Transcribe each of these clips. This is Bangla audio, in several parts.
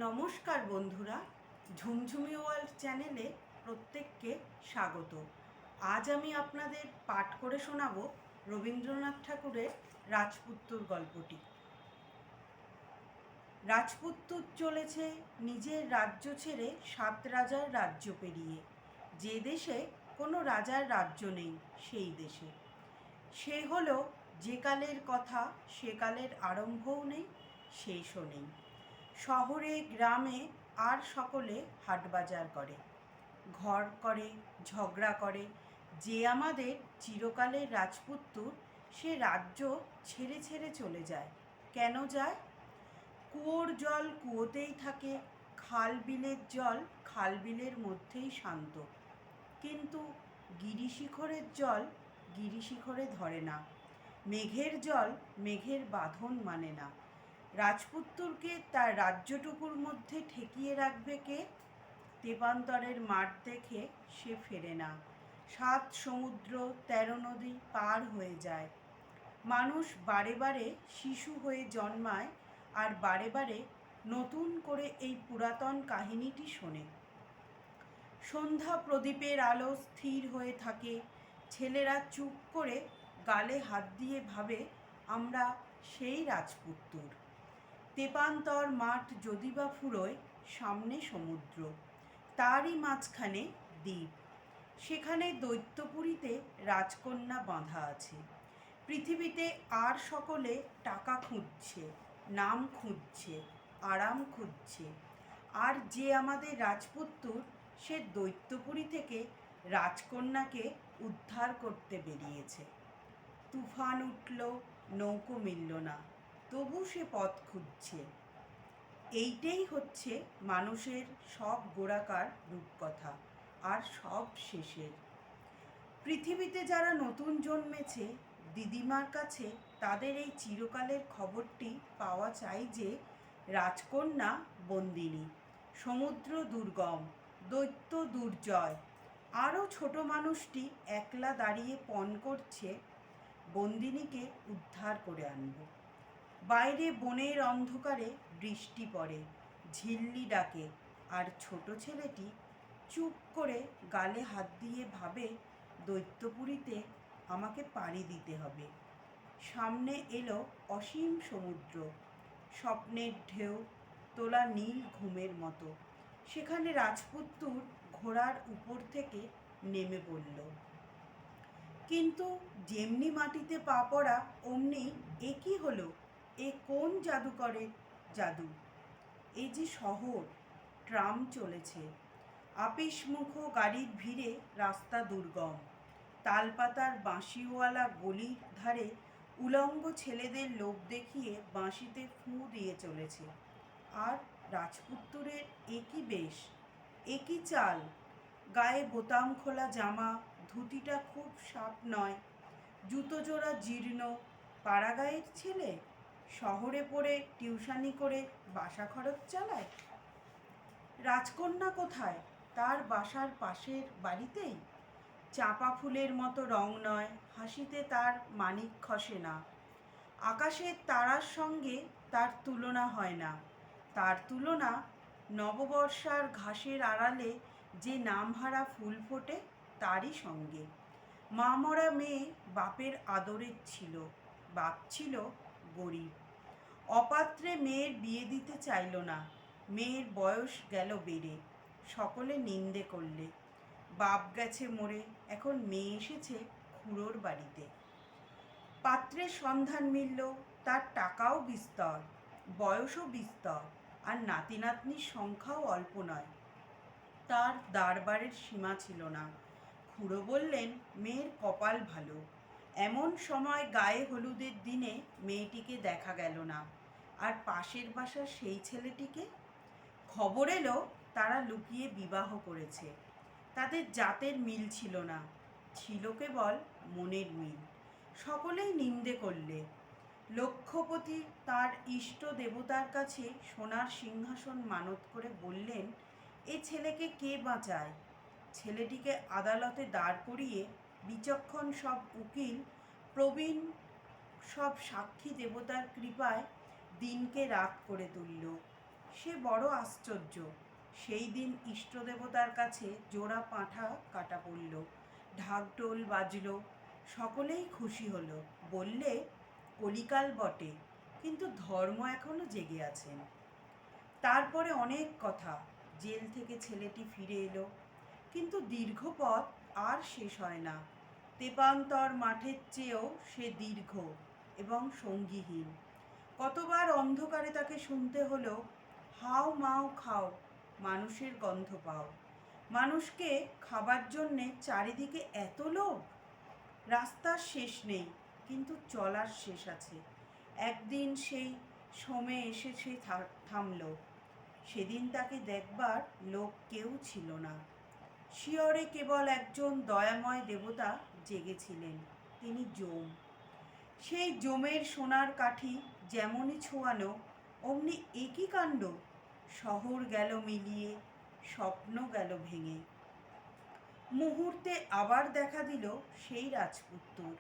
নমস্কার বন্ধুরা, ঝুমঝুমি ওয়ার্ল্ড চ্যানেলে প্রত্যেককে স্বাগত। আজ আমি আপনাদের পাঠ করে শোনাব রবীন্দ্রনাথ ঠাকুরের রাজপুত্তুর গল্পটি। রাজপুত্তুর চলেছে নিজের রাজ্য ছেড়ে 7 রাজার রাজ্য পেরিয়ে। যে দেশে কোনো রাজার রাজ্য নেই সেই দেশে। সে হলো যে কালের কথা, সে কালের আরম্ভও নেই, শেষও নেই। শহরে গ্রামে আর সকলে হাটবাজার করে, ঘর করে, ঝগড়া করে। যে আমাদের চিরকালের রাজপুত্তুর, সে রাজ্য ছেড়ে ছেড়ে চলে যায়। কেন যায়? কুয়োর জল কুয়োতেই থাকে, খাল বিলের জল খাল বিলের মধ্যেই শান্ত। কিন্তু গিরিশিখরের জল গিরিশিখরে ধরে না, মেঘের জল মেঘের বাঁধন মানে না। রাজপুত্তুরকে তার রাজ্যটুকুর মধ্যে ঠেকিয়ে রাখবে কে? তেপান্তরের মাঠ দেখে সে ফেরে না। 7 সমুদ্র 13 নদী পার হয়ে যায়। মানুষ বারে বারে শিশু হয়ে জন্মায় আর বারে বারে নতুন করে এই পুরাতন কাহিনীটি শোনে। সন্ধ্যা প্রদীপের আলো স্থির হয়ে থাকে। ছেলেরা চুপ করে গালে হাত দিয়ে ভাবে, আমরা সেই রাজপুত্তুর। তেপান্তর মাঠ যদি বা ফুরোয়, সামনে সমুদ্র, তারই মাঝখানে দ্বীপ। সেখানে দৈত্যপুরীতে রাজকন্যা বাঁধা আছে। পৃথিবীতে আর সকলে টাকা খুঁজছে, নাম খুঁজছে, আরাম খুঁজছে। আর যে আমাদের রাজপুত্তুর, সে দৈত্যপুরী থেকে রাজকন্যাকে উদ্ধার করতে বেরিয়েছে। তুফান উঠল, নৌকো মিলল না, তবু সে পথ খুঁজছে। এইটাই হচ্ছে মানুষের সব গোড়াকার রূপকথা আর সব শেষের। পৃথিবীতে যারা নতুন জন্মেছে, দিদিমার কাছে তাদের এই চিরকালের খবরটি পাওয়া চাই যে রাজকন্যা বন্দিনী, সমুদ্র দুর্গম, দৈত্য দুর্জয়। আরও ছোট মানুষটি একলা দাঁড়িয়ে পণ করছে, বন্দিনীকে উদ্ধার করে আনব। বাইরে বনের অন্ধকারে বৃষ্টি পড়ে, ঝিল্লি ডাকে, আর ছোট ছেলেটি চুপ করে গালে হাত দিয়ে ভাবে, দৈত্যপুরীতে আমাকে পাড়ি দিতে হবে। সামনে এলো অসীম সমুদ্র, স্বপ্নের ঢেউ তোলা নীল ঘুমের মতো। সেখানে রাজপুত্তুর ঘোড়ার উপর থেকে নেমে পড়ল। কিন্তু যেমনি মাটিতে পা পড়া, অমনি এ কী হলো? এ কোন জাদুকরের জাদু? এই যে শহর, ট্রাম চলেছে, আপিসমুখ গাড়ির ভিড়ে রাস্তা দুর্গম। তালপাতার বাঁশিওয়ালা গলির ধারে উলঙ্গ ছেলেদের লোভ দেখিয়ে বাঁশিতে ফুঁ দিয়ে চলেছে। আর রাজপুত্তুরের একই বেশ, একই চাল, গায়ে বোতাম খোলা জামা, ধুতিটা খুব সাপ নয়, জুতো জোড়া জীর্ণ। পাড়াগাঁয়ের ছেলে, শহরে পড়ে টিউশনি করে বাসা খরচ চালায়। রাজকন্যা কোথায়? তার বাসার পাশের বাড়িতেই। চাঁপা ফুলের মতো রং নয়, হাসিতে তার মানিক খসে না। আকাশের তারার সঙ্গে তার তুলনা হয় না। তার তুলনা নববর্ষার ঘাসের আড়ালে যে নামহারা ফুল ফোটে, তারই সঙ্গে। মা মরা মেয়ে বাপের আদরের ছিল, বাপ ছিল গরিব। অপাত্রে মেয়ের বিয়ে দিতে চাইল না। মেয়ের বয়স গেল বেড়ে, সকলে নিন্দে করলে। বাপ গেছে মরে, এখন মেয়ে এসেছে খুড়োর বাড়িতে। পাত্রের সন্ধান মিলল, তার টাকাও বিস্তর, বয়সও বিস্তর, আর নাতি নাতনির সংখ্যাও অল্প নয়। তার দারবারের সীমা ছিল না। খুড়ো বললেন, মেয়ের কপাল ভালো। এমন সময় গায়ে হলুদের দিনে মেয়েটিকে দেখা গেল না। আর পাশের বাসার সেই ছেলেটিকে খবর এলো, তারা লুকিয়ে বিবাহ করেছে। তাদের জাতের মিল ছিল না, ছিল কেবল মনের মিল। সকলেই নিন্দে করলে। লক্ষ্যপতি তার ইষ্ট দেবতার কাছে সোনার সিংহাসন মানত করে বললেন, এ ছেলেকে কে বাঁচায়? ছেলেটিকে আদালতে দাঁড় করিয়ে বিচক্ষণ সব উকিল, প্রবীণ সব সাক্ষী দেবতার কৃপায় দিনকে রাত করে তুলল। সে বড় আশ্চর্য। সেই দিন ইষ্টদেবতার কাছে জোড়া পাঁঠা কাটা পড়ল, ঢাকঢোল বাজল, সকলেই খুশি হলো। বললে, কলিকাল বটে, কিন্তু ধর্ম এখনো জেগে আছেন। তারপরে অনেক কথা। জেল থেকে ছেলেটি ফিরে এলো, কিন্তু দীর্ঘ পথ আর শেষ হয় না। তেপান্তর মাঠের চেয়েও সে দীর্ঘ এবং সঙ্গীহীন। কতবার অন্ধকারে তাকে শুনতে হলো, হাও মাও খাও, মানুষের গন্ধ পাও। মানুষকে খাবার জন্যে চারিদিকে এত লোক। রাস্তার শেষ নেই, কিন্তু চলার শেষ আছে। একদিন সেই সময় এসে সে থামল। সেদিন তাকে দেখবার লোক কেউ ছিল না। শিয়রে কেবল একজন দয়াময় দেবতা জেগেছিলেন, তিনি যম। সেই যমের সোনার কাঠি যেমনই ছোঁয়ানো, অমনি একই কাণ্ড। শহর গেল মিলিয়ে, স্বপ্ন গেল ভেঙে। মুহূর্তে আবার দেখা দিল সেই রাজপুত্তর।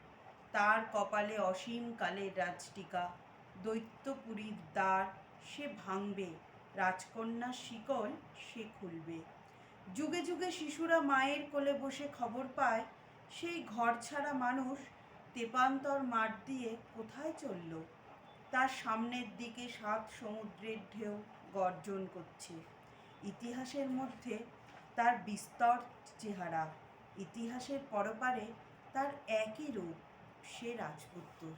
তার কপালে অসীম কালের রাজটিকা। দৈত্যপুরীর দ্বার সে ভাঙবে, রাজকন্যার শিকল সে খুলবে। যুগে যুগে শিশুরা মায়ের কোলে বসে খবর পায়, সেই ঘর ছাড়া মানুষ তেপান্তর মাঠ দিয়ে কোথায় চলল। তার সামনের দিকে 7 সমুদ্রের ঢেউ গর্জন করছে। ইতিহাসের মধ্যে তার বিস্তর চেহারা, ইতিহাসের পরপারে তার একই রূপ, সে রাজপুত্তর।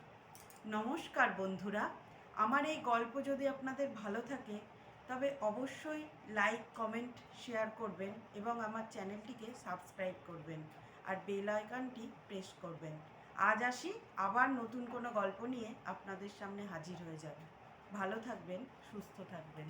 নমস্কার বন্ধুরা, আমার এই গল্প যদি আপনাদের ভালো থাকে তবে অবশ্যই লাইক, কমেন্ট, শেয়ার করবেন এবং আমার চ্যানেলটিকে সাবস্ক্রাইব করবেন আর বেল আইকনটি প্রেস করবেন। আজ আসি, আবার নতুন কোনো গল্প নিয়ে আপনাদের সামনে হাজির হয়ে যাব। ভালো থাকবেন, সুস্থ থাকবেন।